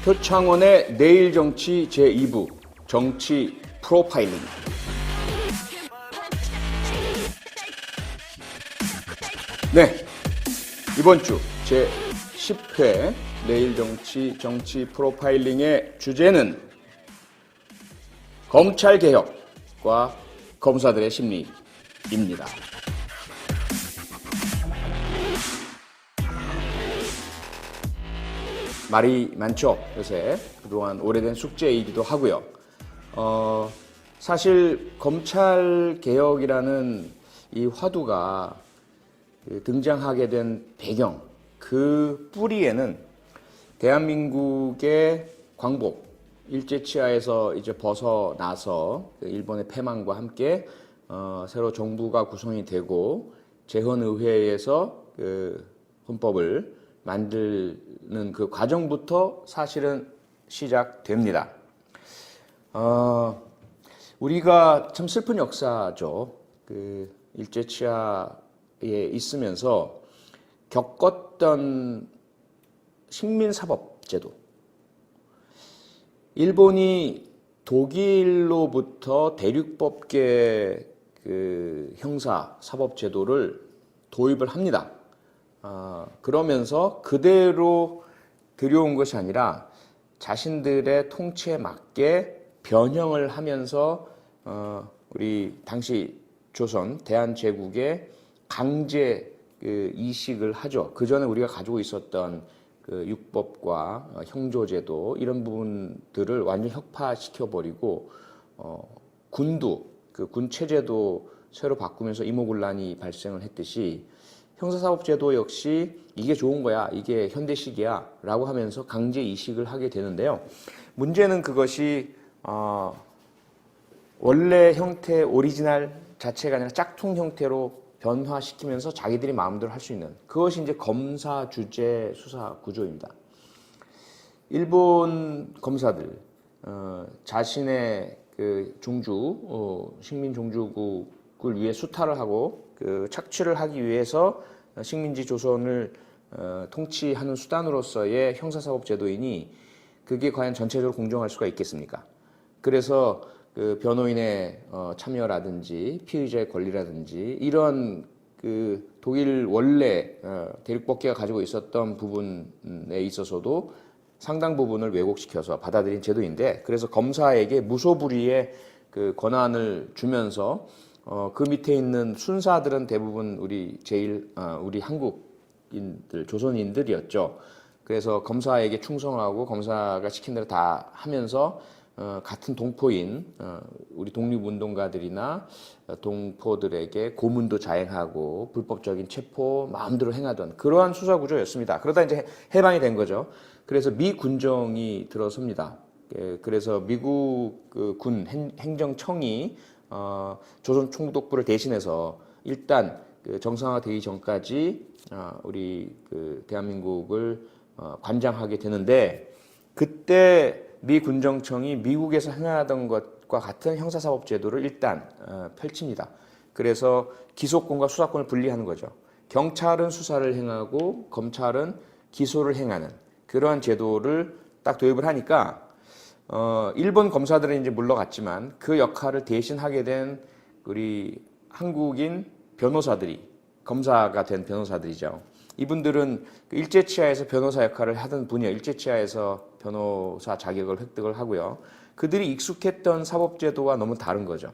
표창원의 내일 정치 제2부 정치 프로파일링. 네, 이번 주 제10회 내일 정치 프로파일링의 주제는 검찰개혁과 검사들의 심리입니다. 말이 많죠, 요새. 그동안 오래된 숙제이기도 하고요. 사실 검찰개혁이라는 이 화두가 등장하게 된 배경, 그 뿌리에는 대한민국의 광복, 일제치하에서 이제 벗어나서 일본의 패망과 함께 새로 정부가 구성이 되고 재헌의회에서 그 헌법을 만드는 그 과정부터 사실은 시작됩니다. 우리가 참 슬픈 역사죠. 그 일제치하에 있으면서 겪었던 식민사법제도. 일본이 독일로부터 대륙법계 그 형사사법제도를 도입을 합니다. 그러면서 그대로 들여온 것이 아니라 자신들의 통치에 맞게 변형을 하면서 우리 당시 조선 대한제국의 강제 이식을 하죠. 그 전에 우리가 가지고 있었던 그 육법과 형조제도 이런 부분들을 완전 혁파시켜 버리고 군도 그 군 체제도 새로 바꾸면서 이모군란이 발생을 했듯이 형사사법제도 역시 이게 좋은 거야, 이게 현대식이야 라고 하면서 강제 이식을 하게 되는데요. 문제는 그것이 원래 형태 오리지널 자체가 아니라 짝퉁 형태로 변화시키면서 자기들이 마음대로 할 수 있는, 그것이 이제 검사 주재 수사 구조입니다. 일본 검사들 자신의 그 종주 식민 종주국을 위해 수탈을 하고 그 착취를 하기 위해서 식민지 조선을 통치하는 수단으로서의 형사사법제도이니 그게 과연 전체적으로 공정할 수가 있겠습니까? 그래서 그 변호인의 참여라든지 피의자의 권리라든지 이런 그 독일 원래 대륙법계가 가지고 있었던 부분에 있어서도 상당 부분을 왜곡시켜서 받아들인 제도인데, 그래서 검사에게 무소불위의 그 권한을 주면서 그 밑에 있는 순사들은 대부분 우리 우리 한국인들, 조선인들이었죠. 그래서 검사에게 충성하고 검사가 시킨 대로 다 하면서 같은 동포인 우리 독립운동가들이나 동포들에게 고문도 자행하고 불법적인 체포 마음대로 행하던 그러한 수사 구조였습니다. 그러다 이제 해방이 된 거죠. 그래서 미 군정이 들어섭니다. 그래서 미국 그 군 행정청이 조선 총독부를 대신해서 일단 그 정상화되기 전까지 우리 그 대한민국을 관장하게 되는데, 그때 미 군정청이 미국에서 행하던 것과 같은 형사사법제도를 일단 펼칩니다. 그래서 기소권과 수사권을 분리하는 거죠. 경찰은 수사를 행하고 검찰은 기소를 행하는 그러한 제도를 딱 도입을 하니까 일본 검사들은 이제 물러갔지만 그 역할을 대신하게 된 우리 한국인 변호사들이, 검사가 된 변호사들이죠. 이분들은 일제치하에서 변호사 역할을 하던 분이에요. 일제치하에서 변호사 자격을 획득을 하고요. 그들이 익숙했던 사법제도와 너무 다른 거죠.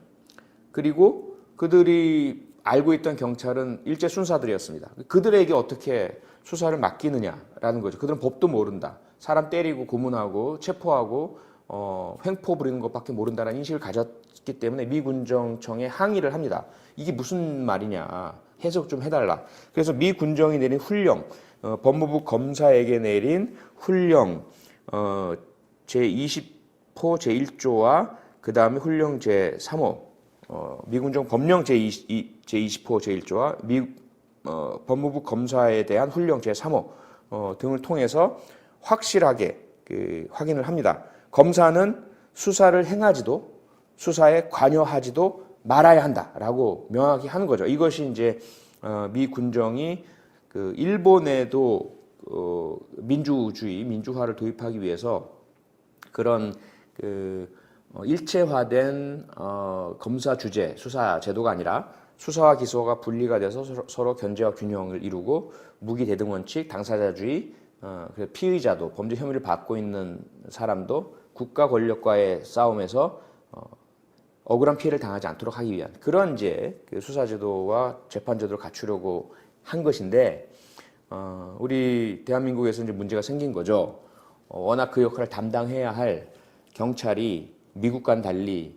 그리고 그들이 알고 있던 경찰은 일제 순사들이었습니다. 그들에게 어떻게 수사를 맡기느냐라는 거죠. 그들은 법도 모른다. 사람 때리고 고문하고 체포하고 횡포 부리는 것밖에 모른다는 인식을 가졌기 때문에 미 군정청에 항의를 합니다. 이게 무슨 말이냐, 해석 좀 해달라. 그래서 미 군정이 내린 훈령, 법무부 검사에게 내린 훈령 제20호 제1조와 그 다음에 훈령 제3호, 미 군정 법령 제20호 제1조와 법무부 검사에 대한 훈령 제3호 등을 통해서 확실하게 확인을 합니다. 검사는 수사를 행하지도 수사에 관여하지도 말아야 한다라고 명확히 하는 거죠. 이것이 이제 미 군정이 그 일본에도 민주주의, 민주화를 도입하기 위해서 그런 일체화된 검사 주재 수사 제도가 아니라 수사와 기소가 분리가 돼서 서로 견제와 균형을 이루고 무기 대등 원칙, 당사자주의, 피의자도 범죄 혐의를 받고 있는 사람도 국가 권력과의 싸움에서 억울한 피해를 당하지 않도록 하기 위한 그런 이제 수사 제도와 재판 제도를 갖추려고 한 것인데 우리 대한민국에서 이제 문제가 생긴 거죠. 워낙 그 역할을 담당해야 할 경찰이 미국과는 달리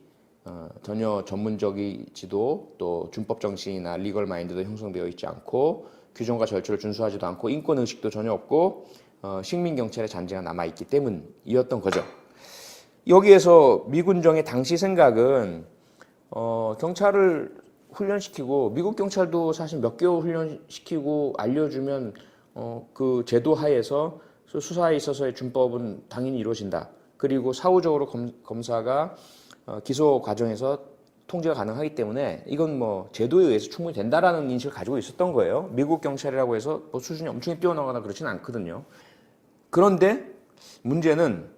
전혀 전문적이지도 또 준법 정신이나 리걸 마인드도 형성되어 있지 않고 규정과 절차를 준수하지도 않고 인권 의식도 전혀 없고 식민 경찰의 잔재가 남아 있기 때문이었던 거죠. 여기에서 미군정의 당시 생각은 경찰을 훈련시키고 미국 경찰도 사실 몇 개월 훈련시키고 알려주면 그 제도 하에서 수사에 있어서의 준법은 당연히 이루어진다. 그리고 사후적으로 검사가 기소 과정에서 통제가 가능하기 때문에 이건 뭐 제도에 의해서 충분히 된다라는 인식을 가지고 있었던 거예요. 미국 경찰이라고 해서 뭐 수준이 엄청 뛰어나거나 그렇지는 않거든요. 그런데 문제는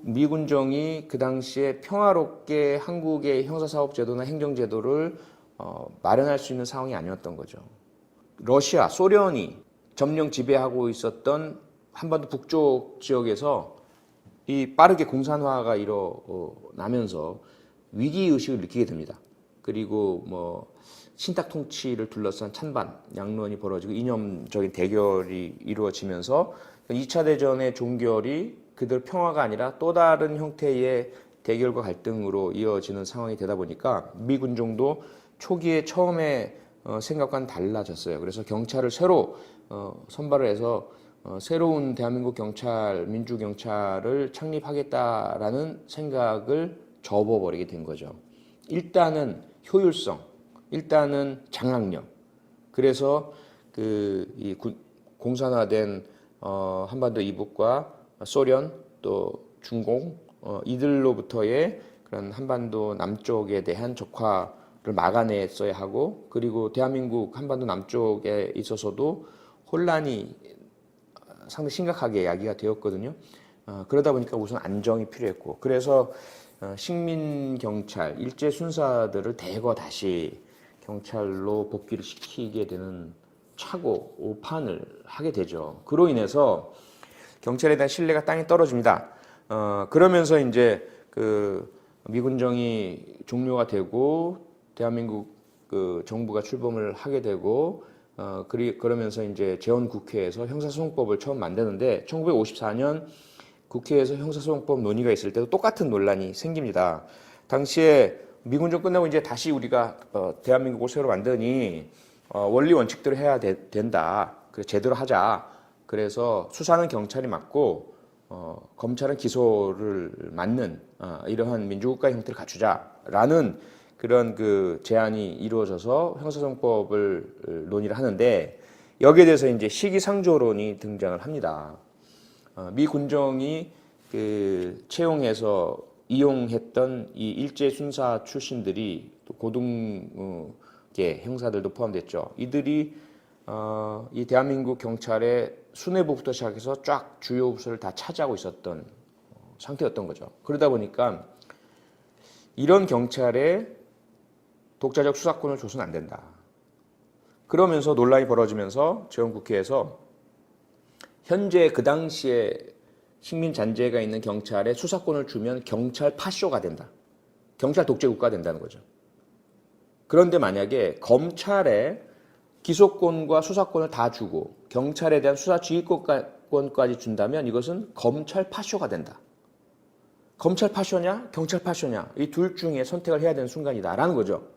미군정이 그 당시에 평화롭게 한국의 형사사법제도나 행정제도를 마련할 수 있는 상황이 아니었던 거죠. 러시아, 소련이 점령 지배하고 있었던 한반도 북쪽 지역에서 이 빠르게 공산화가 일어나면서 위기의식을 느끼게 됩니다. 그리고 뭐 신탁 통치를 둘러싼 찬반, 양론이 벌어지고 이념적인 대결이 이루어지면서 2차 대전의 종결이 그들 평화가 아니라 또 다른 형태의 대결과 갈등으로 이어지는 상황이 되다 보니까 미군정도 초기에 처음에 생각과는 달라졌어요. 그래서 경찰을 새로 선발을 해서 새로운 대한민국 경찰, 민주경찰을 창립하겠다라는 생각을 접어버리게 된 거죠. 일단은 효율성, 일단은 장악력. 그래서 이 공산화된 한반도 이북과 소련 또 중공 이들로부터의 그런 한반도 남쪽에 대한 적화를 막아냈어야 하고 그리고 대한민국 한반도 남쪽에 있어서도 혼란이 상당히 심각하게 야기가 되었거든요. 그러다 보니까 우선 안정이 필요했고 그래서 식민 경찰 일제 순사들을 대거 다시 경찰로 복귀를 시키게 되는 착오 오판을 하게 되죠. 그로 인해서 경찰에 대한 신뢰가 땅에 떨어집니다. 그러면서 이제 미군정이 종료가 되고 대한민국 정부가 출범을 하게 되고 그러면서 이제 재헌국회에서 형사소송법을 처음 만드는데 1954년 국회에서 형사소송법 논의가 있을 때도 똑같은 논란이 생깁니다. 당시에 미군정 끝나고 이제 다시 우리가 대한민국을 새로 만드니 원리 원칙대로 해야 된다. 그래서 제대로 하자. 그래서 수사는 경찰이 맡고 검찰은 기소를 맡는 이러한 민주국가 형태를 갖추자라는 그런 제안이 이루어져서 형사소송법을 논의를 하는데 여기에 대해서 이제 시기상조론이 등장을 합니다. 미 군정이 채용해서 이용했던 이 일제 순사 출신들이 또 고등계 형사들도 포함됐죠. 이들이 이 대한민국 경찰의 수뇌부부터 시작해서 쫙 주요 부서를 다 차지하고 있었던 상태였던 거죠. 그러다 보니까 이런 경찰에 독자적 수사권을 줘서는 안 된다. 그러면서 논란이 벌어지면서 재헌국회에서 현재 그 당시에 식민 잔재가 있는 경찰에 수사권을 주면 경찰 파쇼가 된다. 경찰 독재 국가가 된다는 거죠. 그런데 만약에 검찰에 기소권과 수사권을 다 주고 경찰에 대한 수사 지휘권까지 준다면 이것은 검찰 파쇼가 된다. 검찰 파쇼냐 경찰 파쇼냐 이 둘 중에 선택을 해야 되는 순간이다라는 거죠.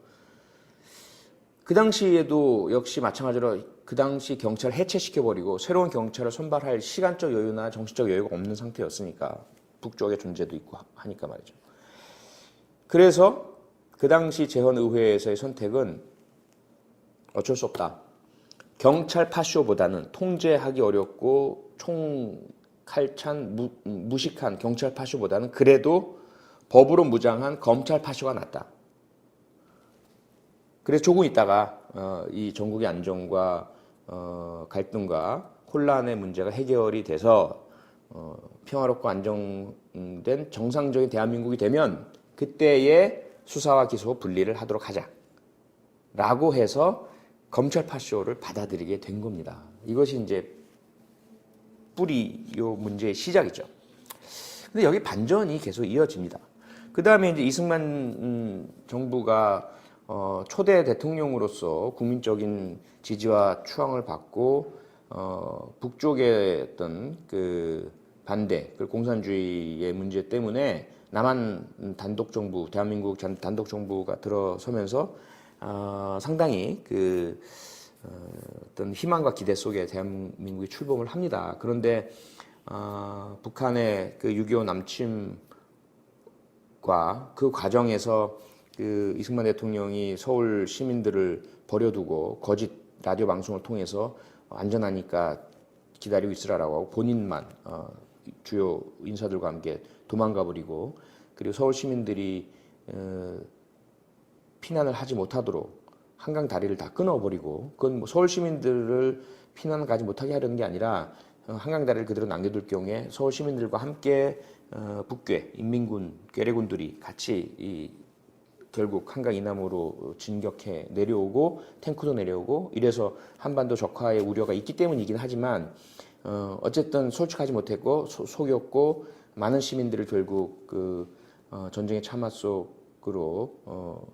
그 당시에도 역시 마찬가지로 그 당시 경찰을 해체시켜버리고 새로운 경찰을 선발할 시간적 여유나 정신적 여유가 없는 상태였으니까 북쪽의 존재도 있고 하니까 말이죠. 그래서 그 당시 재헌의회에서의 선택은 어쩔 수 없다. 경찰 파쇼보다는 통제하기 어렵고 총칼찬 무식한 경찰 파쇼보다는 그래도 법으로 무장한 검찰 파쇼가 낫다. 그래서 조금 있다가 이 전국의 안정과 갈등과 혼란의 문제가 해결이 돼서 평화롭고 안정된 정상적인 대한민국이 되면 그때의 수사와 기소 분리를 하도록 하자라고 해서 검찰 파쇼를 받아들이게 된 겁니다. 이것이 이제 뿌리 요 문제의 시작이죠. 근데 여기 반전이 계속 이어집니다. 그 다음에 이제 이승만 정부가 초대 대통령으로서 국민적인 지지와 추앙을 받고 북쪽의 어떤 그 반대, 그 공산주의의 문제 때문에 남한 단독 정부, 대한민국 단독 정부가 들어서면서 상당히 그 어떤 희망과 기대 속에 대한민국이 출범을 합니다. 그런데 북한의 그 6.25 남침과 그 과정에서 그 이승만 대통령이 서울 시민들을 버려두고 거짓 라디오 방송을 통해서 안전하니까 기다리고 있으라라고 하고 본인만 주요 인사들과 함께 도망가 버리고 그리고 서울 시민들이 피난을 하지 못하도록 한강 다리를 다 끊어버리고 그건 뭐 서울 시민들을 피난 가지 못하게 하려는 게 아니라 한강 다리를 그대로 남겨둘 경우에 서울 시민들과 함께 북괴 인민군 괴뢰군들이 같이 결국 한강 이남으로 진격해 내려오고 탱크도 내려오고 이래서 한반도 적화의 우려가 있기 때문이긴 하지만 어쨌든 솔직하지 못했고 속였고 많은 시민들을 결국 그 전쟁의 참화 속으로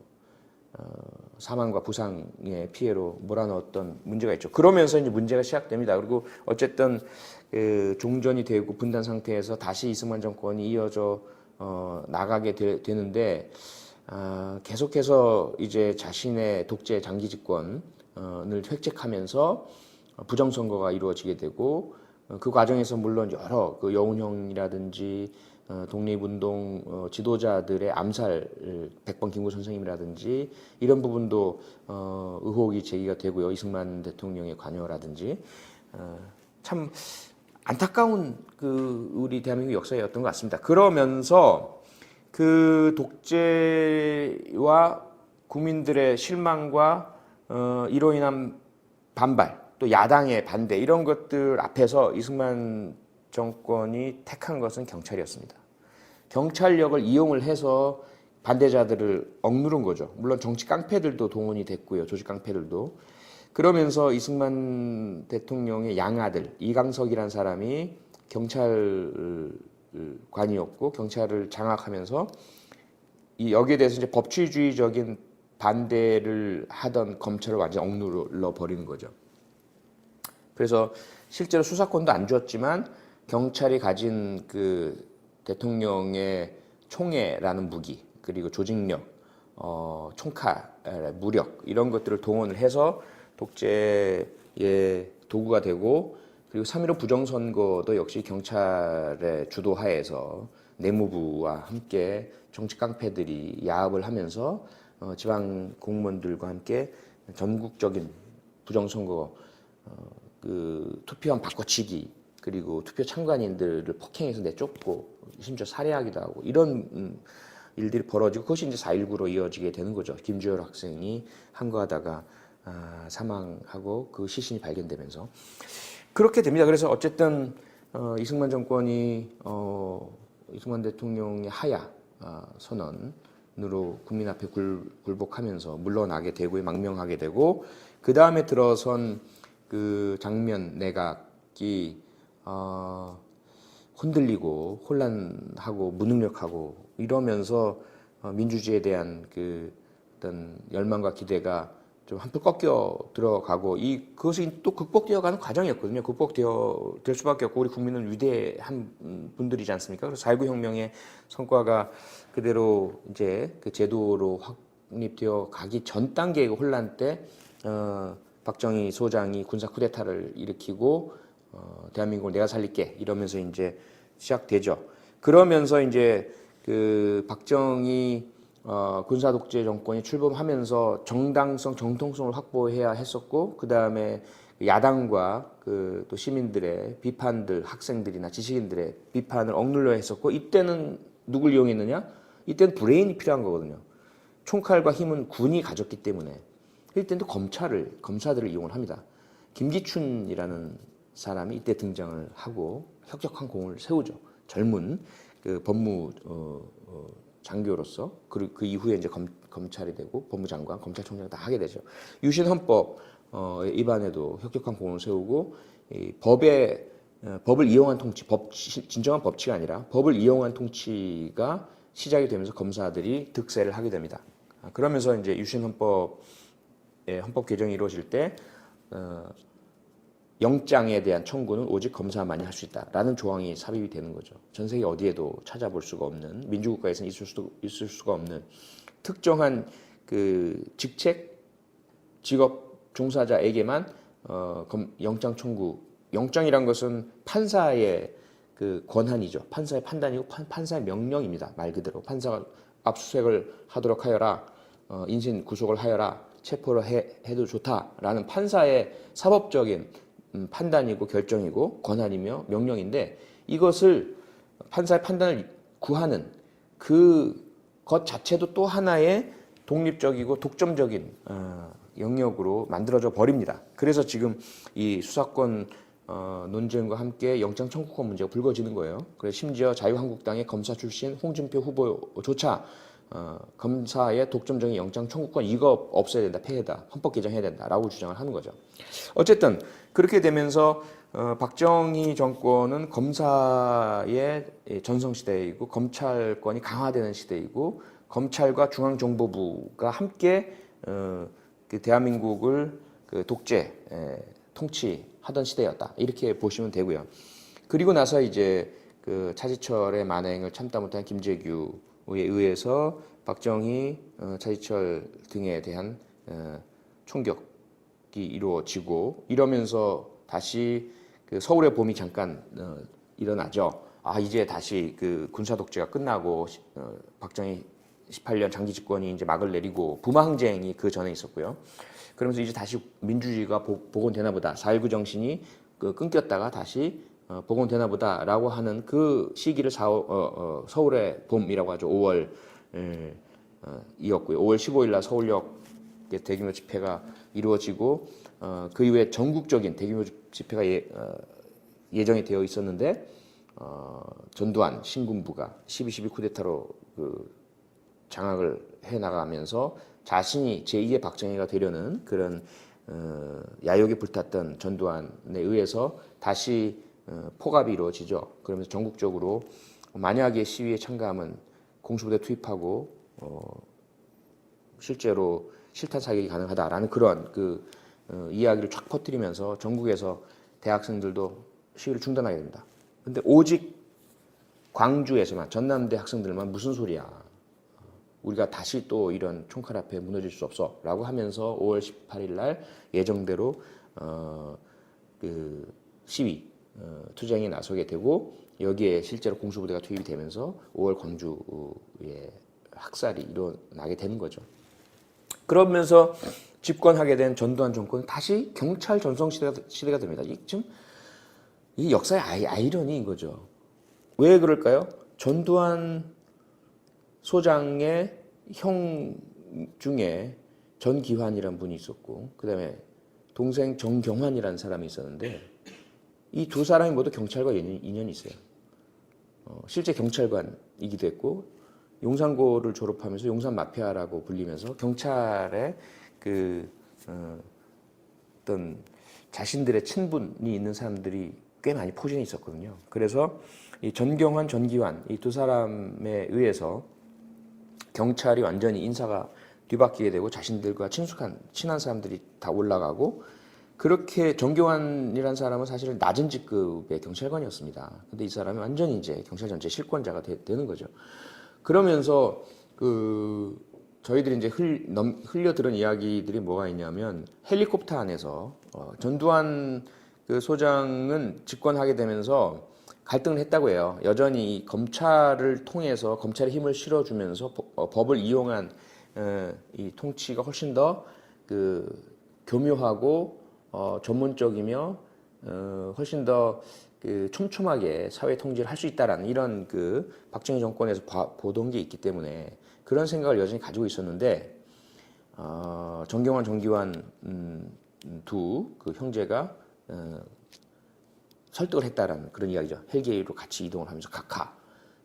사망과 부상의 피해로 몰아넣었던 문제가 있죠. 그러면서 이제 문제가 시작됩니다. 그리고 어쨌든 그 종전이 되고 분단 상태에서 다시 이승만 정권이 이어져 나가게 되는데 계속해서 이제 자신의 독재 장기 집권을 획책하면서 부정선거가 이루어지게 되고 그 과정에서 물론 여러 그 여운형이라든지 독립운동 지도자들의 암살 백번 김구 선생님이라든지 이런 부분도 의혹이 제기가 되고요. 이승만 대통령의 관여라든지 참 안타까운 그 우리 대한민국 역사였던 것 같습니다. 그러면서 그 독재와 국민들의 실망과 이로 인한 반발 또 야당의 반대 이런 것들 앞에서 이승만 정권이 택한 것은 경찰이었습니다. 경찰력을 이용을 해서 반대자들을 억누른 거죠. 물론 정치 깡패들도 동원이 됐고요. 조직 깡패들도. 그러면서 이승만 대통령의 양아들 이강석이라는 사람이 경찰관이었고 경찰을 장악하면서 여기에 대해서 이제 법치주의적인 반대를 하던 검찰을 완전히 억눌러 버리는 거죠. 그래서 실제로 수사권도 안 주었지만 경찰이 가진 그 대통령의 총애라는 무기 그리고 조직력, 총칼, 무력 이런 것들을 동원을 해서 독재의 도구가 되고 그리고 3.15 부정선거도 역시 경찰의 주도하에서 내무부와 함께 정치 깡패들이 야합을 하면서 지방 공무원들과 함께 전국적인 부정선거 그 투표함 바꿔치기 그리고 투표 참관인들을 폭행해서 내쫓고 심지어 살해하기도 하고 이런 일들이 벌어지고 그것이 이제 4.19로 이어지게 되는 거죠. 김주열 학생이 항거하다가 사망하고 그 시신이 발견되면서 그렇게 됩니다. 그래서 어쨌든 이승만 정권이 이승만 대통령의 하야 선언으로 국민 앞에 굴복하면서 물러나게 되고 망명하게 되고 그 다음에 들어선 그 장면 내각이 흔들리고 혼란하고 무능력하고 이러면서 민주주의에 대한 그 어떤 열망과 기대가 좀 한풀 꺾여 들어가고 그것이 또 극복되어가는 과정이었거든요. 극복될 수밖에 없고 우리 국민은 위대한 분들이지 않습니까? 그래서 4.19 혁명의 성과가 그대로 이제 그 제도로 확립되어 가기 전 단계의 혼란 때 박정희 소장이 군사 쿠데타를 일으키고 대한민국을 내가 살릴게 이러면서 이제 시작되죠. 그러면서 이제 그 박정희 군사 독재 정권이 출범하면서 정당성, 정통성을 확보해야 했었고 그 다음에 야당과 그 또 시민들의 비판들, 학생들이나 지식인들의 비판을 억눌러 했었고 이때는 누굴 이용했느냐? 이때는 브레인이 필요한 거거든요. 총칼과 힘은 군이 가졌기 때문에 이때는 또 검사들을 이용을 합니다. 김기춘이라는 사람이 이때 등장을 하고 혁혁한 공을 세우죠. 젊은 그 법무 장교로서 그 이후에 이제 검찰이 되고 법무장관, 검찰총장 다 하게 되죠. 유신 헌법 입안에도 혁혁한 공을 세우고 이 법을 이용한 통치, 진정한 법치가 아니라 법을 이용한 통치가 시작이 되면서 검사들이 득세를 하게 됩니다. 그러면서 이제 유신 헌법 개정이 이루어질 때 영장에 대한 청구는 오직 검사만이 할 수 있다라는 조항이 삽입이 되는 거죠. 전 세계 어디에도 찾아볼 수가 없는, 민주국가에서는 있을 수가 없는 특정한 그 직업 종사자에게만 영장 청구. 영장이란 것은 판사의 그 권한이죠. 판사의 판단이고 판사의 명령입니다. 말 그대로 판사가 압수수색을 하도록 하여라, 인신 구속을 하여라, 체포를 해도 좋다라는 판사의 사법적인 판단이고 결정이고 권한이며 명령인데, 이것을 판사의 판단을 구하는 그것 자체도 또 하나의 독립적이고 독점적인 영역으로 만들어져 버립니다. 그래서 지금 이 수사권 논쟁과 함께 영장 청구권 문제가 불거지는 거예요. 그래서 심지어 자유한국당의 검사 출신 홍준표 후보조차 검사의 독점적인 영장 청구권 이거 없애야 된다, 폐해다, 헌법 개정해야 된다라고 주장을 하는 거죠. 어쨌든 그렇게 되면서 박정희 정권은 검사의 전성시대이고 검찰권이 강화되는 시대이고 검찰과 중앙정보부가 함께 그 대한민국을 그 독재 통치하던 시대였다, 이렇게 보시면 되고요. 그리고 나서 이제 그 차지철의 만행을 참다 못한 김재규에 의해서 박정희, 차지철 등에 대한 총격이 이루어지고, 이러면서 다시 그 서울의 봄이 잠깐 일어나죠. 이제 다시 그 군사 독재가 끝나고 박정희 18년 장기 집권이 이제 막을 내리고 부마 항쟁이 그 전에 있었고요. 그러면서 이제 다시 민주주의가 복원되나 보다, 4.19 정신이 끊겼다가 다시 복원되나 보다라고 하는 그 시기를 서울의 봄이라고 하죠. 5월 이었고요. 5월 15일 날 서울역 대규모 집회가 이루어지고 그 이후에 전국적인 대규모 집회가 예정이 되어 있었는데 전두환 신군부가 12.12 쿠데타로 그 장악을 해나가면서 자신이 제2의 박정희가 되려는 그런 야욕에 불탔던 전두환에 의해서 다시 포갑이 이루어지죠. 그러면서 전국적으로 만약에 시위에 참가하면 공수부대 투입하고 실제로 실탄 사격이 가능하다라는 그런 그 이야기를 쫙 퍼뜨리면서 전국에서 대학생들도 시위를 중단하게 됩니다. 근데 오직 광주에서만, 전남대 학생들만 무슨 소리야, 우리가 다시 또 이런 총칼 앞에 무너질 수 없어 라고 하면서 5월 18일 날 예정대로 그 시위 투쟁에 나서게 되고, 여기에 실제로 공수부대가 투입이 되면서 5월 광주의 학살이 일어나게 되는 거죠. 그러면서 집권하게 된 전두환 정권은 다시 경찰 전성시대가 됩니다. 이 역사의 아이러니인 거죠. 왜 그럴까요? 전두환 소장의 형 중에 전기환이라는 분이 있었고, 그 다음에 동생 정경환이라는 사람이 있었는데, 이 두 사람이 모두 경찰과 인연이 있어요. 실제 경찰관이기도 했고, 용산고를 졸업하면서 용산 마피아라고 불리면서 경찰에 어떤 자신들의 친분이 있는 사람들이 꽤 많이 포진해 있었거든요. 그래서 이 전경환, 전기환 이 두 사람에 의해서 경찰이 완전히 인사가 뒤바뀌게 되고 자신들과 친한 사람들이 다 올라가고, 그렇게 정교환이라는 사람은 사실은 낮은 직급의 경찰관이었습니다. 근데 이 사람이 완전히 이제 경찰 전체 실권자가 되는 거죠. 그러면서 저희들이 이제 흘려 들은 이야기들이 뭐가 있냐면, 헬리콥터 안에서 전두환 그 소장은 집권하게 되면서 갈등을 했다고 해요. 여전히 검찰을 통해서 검찰의 힘을 실어주면서 법을 이용한 이 통치가 훨씬 더 교묘하고 전문적이며 훨씬 더 촘촘하게 사회 통제를 할 수 있다라는 이런 박정희 정권에서 보던 게 있기 때문에 그런 생각을 여전히 가지고 있었는데, 정경환, 정기환 두 그 형제가 설득을 했다라는 그런 이야기죠. 헬기로 같이 이동을 하면서 각하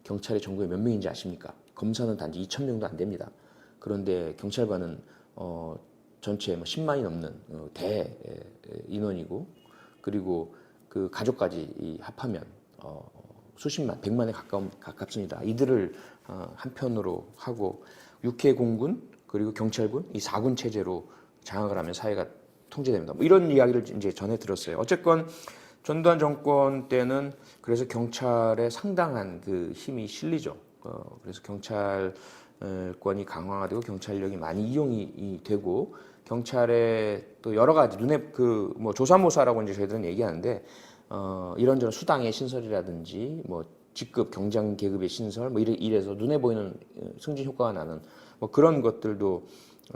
경찰의 전국에 몇 명인지 아십니까? 검사는 단지 2,000명도 안 됩니다. 그런데 경찰관은 전체 10만이 넘는 대 인원이고 그리고 그 가족까지 합하면 수십만, 100만에 가깝습니다. 이들을 한편으로 하고 육해 공군 그리고 경찰군 이 4군 체제로 장악을 하면 사회가 통제됩니다. 뭐 이런 이야기를 이제 전해 들었어요. 어쨌건 전두환 정권 때는 그래서 경찰에 상당한 그 힘이 실리죠. 그래서 경찰권이 강화되고 경찰력이 많이 이용이 되고 경찰에 또 여러 가지 눈에 그 뭐 조사모사라고 이제 저희들은 얘기하는데 이런저런 수당의 신설이라든지 뭐 직급 경장 계급의 신설 뭐 이래서 눈에 보이는 승진 효과가 나는 뭐 그런 것들도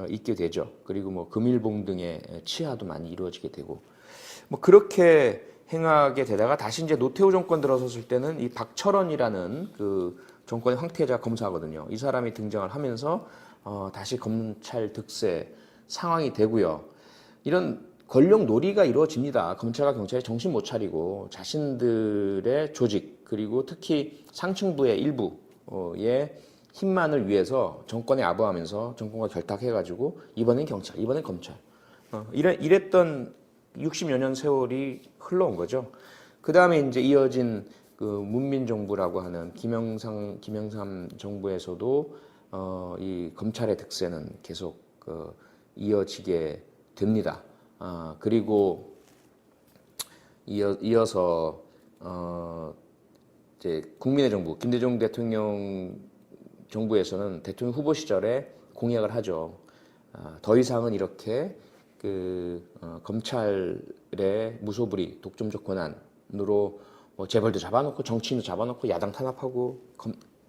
있게 되죠. 그리고 뭐 금일봉 등의 치하도 많이 이루어지게 되고 뭐 그렇게 행하게 되다가 다시 이제 노태우 정권 들어섰을 때는 이 박철원이라는 그 정권의 황태자 검사거든요. 이 사람이 등장을 하면서 다시 검찰 득세 상황이 되고요. 이런 권력 놀이가 이루어집니다. 검찰과 경찰이 정신 못 차리고 자신들의 조직 그리고 특히 상층부의 일부의 힘만을 위해서 정권에 아부하면서 정권과 결탁해가지고 이번엔 경찰, 이번엔 검찰 이랬던 60여 년 세월이 흘러온 거죠. 그 다음에 이제 이어진 그 문민정부라고 하는 김영삼 정부에서도 이 검찰의 득세는 계속 이어지게 됩니다. 그리고 이어서 이제 국민의 정부 김대중 대통령 정부에서는 대통령 후보 시절에 공약을 하죠. 더 이상은 이렇게 검찰의 무소불위 독점적 권한으로 뭐 재벌도 잡아놓고 정치인도 잡아놓고 야당 탄압하고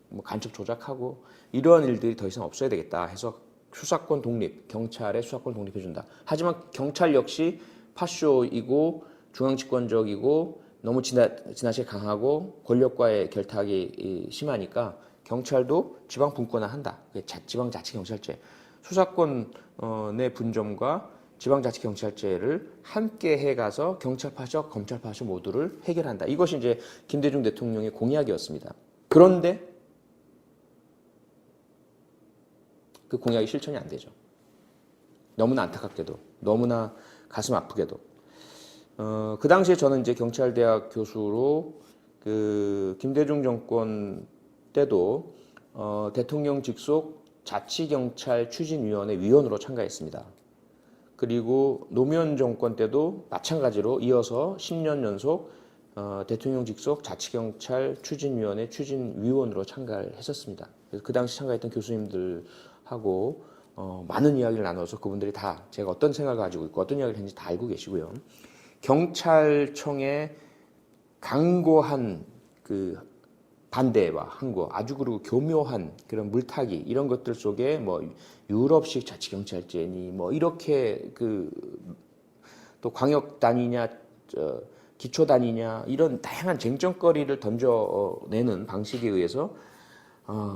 뭐 간첩 조작하고 이러한 일들이 더 이상 없어야 되겠다 해서 수사권 독립, 경찰의 수사권 독립해준다. 하지만 경찰 역시 파쇼이고 중앙집권적이고 너무 지나치게 강하고 권력과의 결탁이 심하니까 경찰도 지방 분권화한다. 지방자치경찰제, 수사권의 분점과 지방자치경찰제를 함께 해가서 경찰 파쇼, 검찰 파쇼 모두를 해결한다. 이것이 이제 김대중 대통령의 공약이었습니다. 그런데 그 공약이 실천이 안 되죠. 너무나 안타깝게도, 너무나 가슴 아프게도. 그 당시에 저는 이제 경찰대학 교수로 그 김대중 정권 때도 대통령 직속 자치경찰 추진위원회 위원으로 참가했습니다. 그리고 노무현 정권 때도 마찬가지로 이어서 10년 연속 대통령 직속 자치경찰 추진위원회 추진위원으로 참가를 했었습니다. 그래서 그 당시 참가했던 교수님들하고 많은 이야기를 나눠서 그분들이 다 제가 어떤 생각을 가지고 있고 어떤 이야기를 했는지 다 알고 계시고요. 경찰청의 강고한 그 반대와 항고, 아주 그리고 교묘한 그런 물타기 이런 것들 속에 뭐 유럽식 자치경찰제니 뭐 이렇게 또 광역 단위냐 기초 단위냐 이런 다양한 쟁점거리를 던져내는 방식에 의해서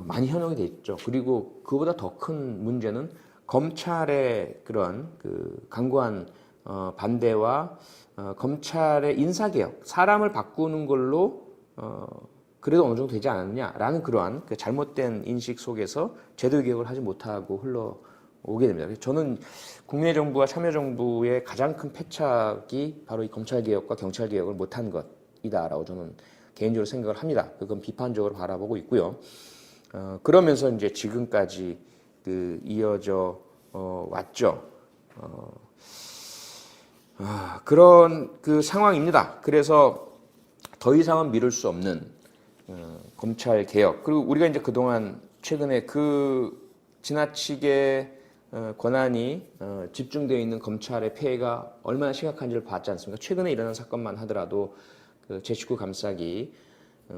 많이 현혹이 돼 있죠. 그리고 그보다 더 큰 문제는 검찰의 그런 강고한 반대와 검찰의 인사개혁, 사람을 바꾸는 걸로 그래도 어느 정도 되지 않았느냐라는 그러한 잘못된 인식 속에서 제도 개혁을 하지 못하고 흘러오게 됩니다. 저는 국내 정부와 참여정부의 가장 큰 패착이 바로 이 검찰개혁과 경찰개혁을 못한 것이다라고 저는 개인적으로 생각을 합니다. 그건 비판적으로 바라보고 있고요. 그러면서 이제 지금까지 이어져 왔죠. 그런 상황입니다. 그래서 더 이상은 미룰 수 없는 검찰 개혁 그리고 우리가 이제 그동안 최근에 지나치게 권한이 집중되어 있는 검찰의 폐해가 얼마나 심각한지를 봤지 않습니까? 최근에 일어난 사건만 하더라도 제19 감싸기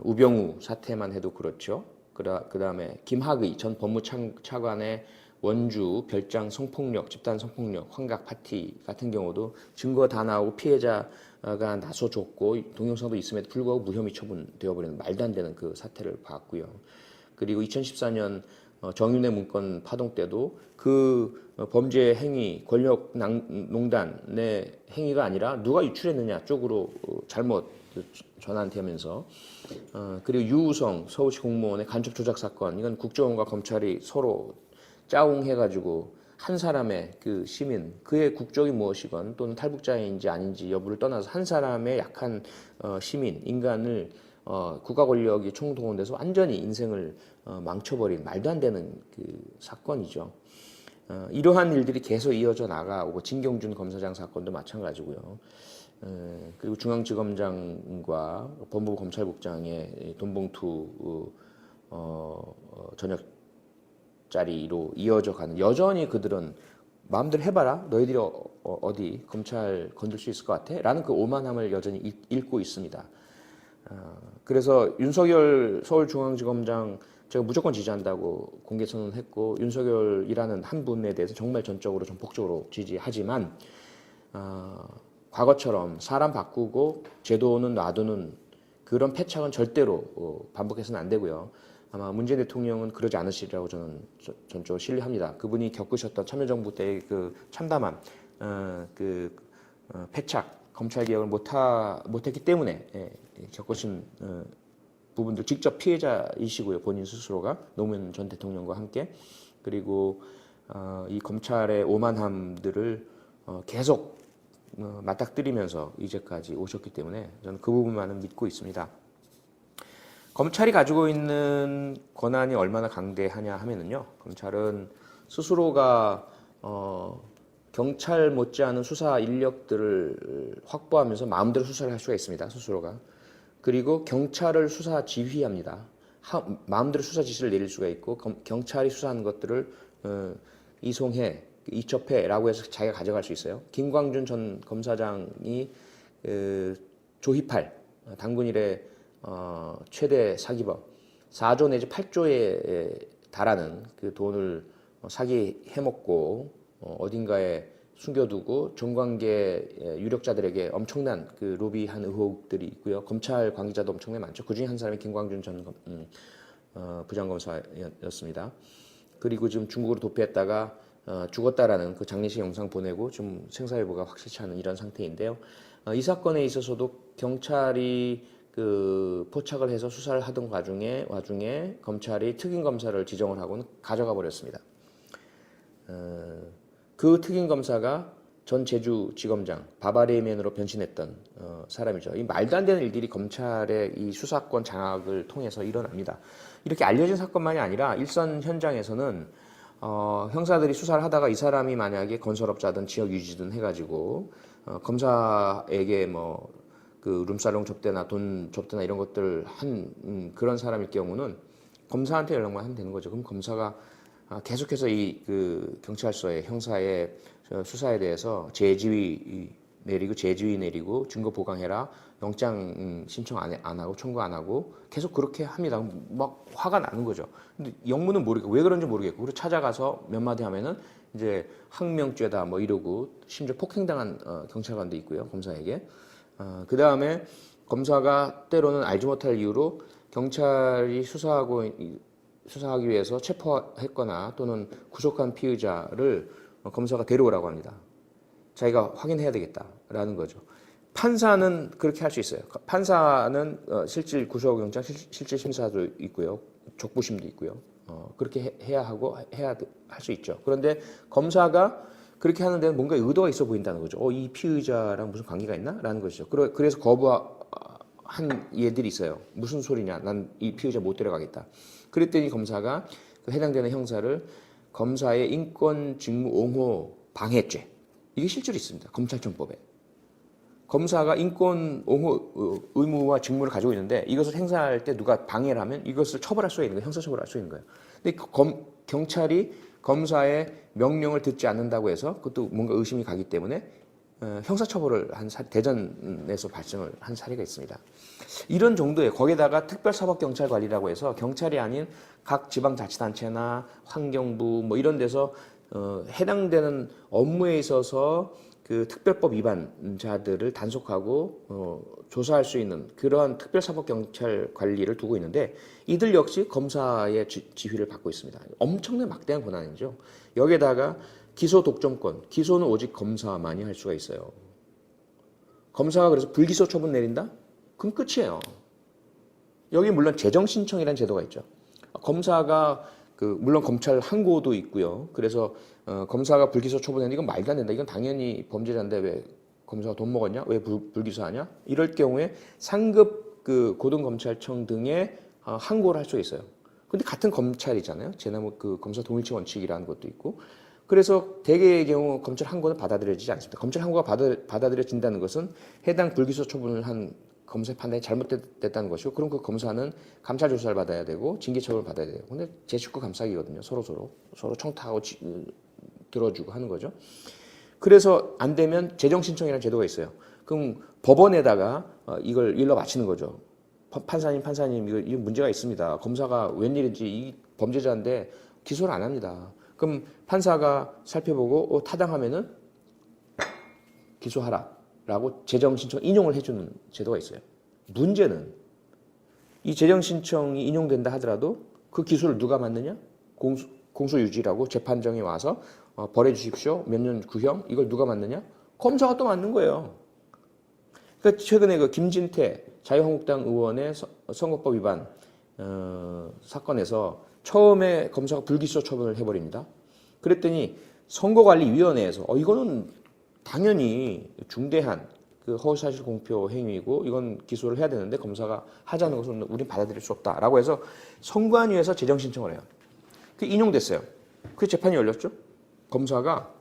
우병우 사태만 해도 그렇죠. 그다음에 김학의 전 법무차관의 원주 별장 성폭력, 집단 성폭력, 환각 파티 같은 경우도 증거 다 나오고 피해자가 나서줬고 동영상도 있음에도 불구하고 무혐의 처분되어 버리는 말도 안 되는 그 사태를 봤고요. 그리고 2014년 정윤회 문건 파동 때도 그 범죄 행위, 권력농단의 행위가 아니라 누가 유출했느냐 쪽으로 잘못 전환되면서 그리고 유우성 서울시 공무원의 간첩 조작 사건, 이건 국정원과 검찰이 서로 짜웅해가지고 한 사람의 그 시민, 그의 국적이 무엇이건 또는 탈북자인지 아닌지 여부를 떠나서 한 사람의 약한 시민, 인간을 국가 권력이 총동원돼서 완전히 인생을 망쳐버린 말도 안 되는 그 사건이죠. 이러한 일들이 계속 이어져 나가고 진경준 검사장 사건도 마찬가지고요. 그리고 중앙지검장과 법무부 검찰국장의 돈봉투 저녁자리로 이어져 가는, 여전히 그들은 마음대로 해봐라, 너희들이 어디 검찰 건들 수 있을 것 같아? 라는 그 오만함을 여전히 읽고 있습니다. 그래서 윤석열 서울중앙지검장 제가 무조건 지지한다고 공개 선언했고, 윤석열이라는 한 분에 대해서 정말 전적으로 전폭적으로 지지하지만 과거처럼 사람 바꾸고 제도는 놔두는 그런 패착은 절대로 반복해서는 안 되고요. 아마 문재인 대통령은 그러지 않으시리라고 저는 전적으로 신뢰합니다. 그분이 겪으셨던 참여정부 때의 그 참담한 패착, 검찰 개혁을 못했기 때문에 겪으신 부분들 직접 피해자이시고요. 본인 스스로가 노무현 전 대통령과 함께. 그리고 이 검찰의 오만함들을 계속 맞닥뜨리면서 이제까지 오셨기 때문에 저는 그 부분만은 믿고 있습니다. 검찰이 가지고 있는 권한이 얼마나 강대하냐 하면은요, 검찰은 스스로가 경찰 못지않은 수사 인력들을 확보하면서 마음대로 수사를 할 수가 있습니다. 스스로가. 그리고 경찰을 수사 지휘합니다. 마음대로 수사 지시를 내릴 수가 있고, 경찰이 수사하는 것들을 이송해, 이첩해라고 해서 자기가 가져갈 수 있어요. 김광준 전 검사장이 조희팔 당군 이래 최대 사기범 4조 내지 8조에 달하는 그 돈을 사기 해먹고 어딘가에 숨겨두고 정관계 유력자들에게 엄청난 그 로비한 의혹들이 있고요. 검찰 관계자도 엄청나게 많죠. 그 중에 한 사람이 김광준 전 부장검사였습니다. 그리고 지금 중국으로 도피했다가 죽었다라는 그 장례식 영상 보내고 좀 생사여부가 확실치 않은 이런 상태인데요. 이 사건에 있어서도 경찰이 그 포착을 해서 수사를 하던 와중에 검찰이 특임 검사를 지정을 하고는 가져가 버렸습니다. 그 특임 검사가 전 제주지검장 바바리맨으로 변신했던 사람이죠. 이 말도 안 되는 일들이 검찰의 이 수사권 장악을 통해서 일어납니다. 이렇게 알려진 사건만이 아니라 일선 현장에서는 형사들이 수사를 하다가 이 사람이 만약에 건설업자든 지역 유지든 해가지고 검사에게 뭐 그 룸살롱 접대나 돈 접대나 이런 것들 한 그런 사람일 경우는 검사한테 연락만 하면 되는 거죠. 그럼 검사가 계속해서 이 그 경찰서의 형사의 수사에 대해서 제지위 내리고 증거 보강해라, 영장 신청 안 하고 청구 안 하고 계속 그렇게 합니다. 막 화가 나는 거죠. 근데 영문은 모르겠고 왜 그런지 모르겠고, 그리고 찾아가서 몇 마디 하면은 이제 항명죄다 뭐 이러고, 심지어 폭행당한 경찰관도 있고요, 검사에게. 그 다음에 검사가 때로는 알지 못할 이유로 경찰이 수사하기 위해서 체포했거나 또는 구속한 피의자를 검사가 데려오라고 합니다. 자기가 확인해야 되겠다라는 거죠. 판사는 그렇게 할 수 있어요. 판사는 실질 구속영장, 실질 심사도 있고요, 족부심도 있고요. 그렇게 해야 할 수 있죠. 그런데 검사가 그렇게 하는 데는 뭔가 의도가 있어 보인다는 거죠. 이 피의자랑 무슨 관계가 있나? 라는 것이죠. 그래서 거부한 얘들이 있어요. 무슨 소리냐? 난 이 피의자 못 데려가겠다. 그랬더니 검사가 그 해당되는 형사를 검사의 인권 직무 옹호 방해죄, 이게 실제로 있습니다. 검찰청법에. 검사가 인권 옹호 의무와 직무를 가지고 있는데 이것을 행사할 때 누가 방해를 하면 이것을 처벌할 수 있는 거예요. 형사처벌할 수 있는 거예요. 근데 경찰이 검사의 명령을 듣지 않는다고 해서 그것도 뭔가 의심이 가기 때문에 형사처벌을 한 대전에서 발생을 한 사례가 있습니다. 이런 정도의, 거기다가 특별사법경찰관리라고 해서 경찰이 아닌 각 지방자치단체나 환경부 뭐 이런 데서 해당되는 업무에 있어서 그 특별법 위반자들을 단속하고 조사할 수 있는 그러한 특별사법경찰 관리를 두고 있는데 이들 역시 검사의 지휘를 받고 있습니다. 엄청난 막대한 권한이죠. 여기에다가 기소 독점권, 기소는 오직 검사만이 할 수가 있어요. 검사가 그래서 불기소 처분 내린다? 그럼 끝이에요. 여기 물론 재정신청이라는 제도가 있죠. 검사가 물론 검찰 항고도 있고요. 그래서 검사가 불기소 처분했는데 이건 말도 안 된다. 이건 당연히 범죄자인데 왜 검사가 돈 먹었냐? 왜 불기소하냐? 이럴 경우에 상급 고등검찰청 등에 항고를 할 수 있어요. 근데 같은 검찰이잖아요. 제나무 검사 동일치 원칙이라는 것도 있고. 그래서 대개의 경우 검찰 항고는 받아들여지지 않습니다. 검찰 항고가 받아들여진다는 것은 해당 불기소 처분을 한 검사의 판단이 잘못됐다는 것이고, 그럼 그 검사는 감찰 조사를 받아야 되고 징계 처벌을 받아야 돼요. 근데 제 식구 감싸기거든요. 서로 청탁하고 들어주고 하는 거죠. 그래서 안 되면 재정 신청이라는 제도가 있어요. 그럼 법원에다가 이걸 일러 바치는 거죠. 판사님 이거 문제가 있습니다. 검사가 웬일인지 이 범죄자인데 기소를 안 합니다. 그럼 판사가 살펴보고 타당하면은 기소하라라고 재정 신청 인용을 해주는 제도가 있어요. 문제는 이 재정 신청이 인용된다 하더라도 그 기소를 누가 맡느냐? 공소유지라고 재판정에 와서 벌해 주십시오. 몇 년 구형 이걸 누가 맡느냐? 검사가 또 맡는 거예요. 그러니까 최근에 그 김진태 자유한국당 의원의 선거법 위반 사건에서 처음에 검사가 불기소 처분을 해버립니다. 그랬더니 선거관리위원회에서 이거는 당연히 중대한 허위사실 공표 행위이고 이건 기소를 해야 되는데 검사가 하자는 것은 우린 받아들일 수 없다라고 해서 선관위에서 재정 신청을 해요. 그 인용됐어요. 그 재판이 열렸죠. 검사가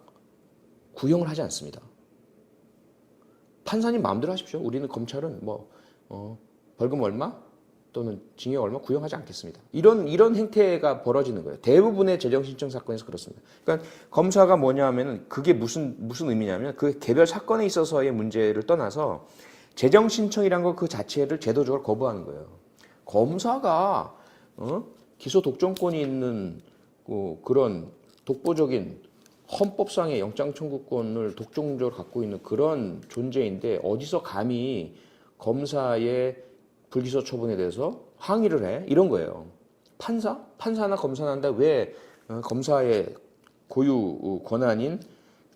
구형을 하지 않습니다. 판사님 마음대로 하십시오. 우리는 검찰은 벌금 얼마 또는 징역 얼마 구형하지 않겠습니다. 이런 행태가 벌어지는 거예요. 대부분의 재정 신청 사건에서 그렇습니다. 그러니까 검사가 뭐냐 하면은 그게 무슨 의미냐면 그 개별 사건에 있어서의 문제를 떠나서 재정 신청이란 거 그 자체를 제도적으로 거부하는 거예요. 검사가 기소 독점권이 있는 그런 독보적인 헌법상의 영장 청구권을 독점적으로 갖고 있는 그런 존재인데 어디서 감히 검사의 불기소 처분에 대해서 항의를 해? 이런 거예요. 판사나 검사나인데 왜 검사의 고유 권한인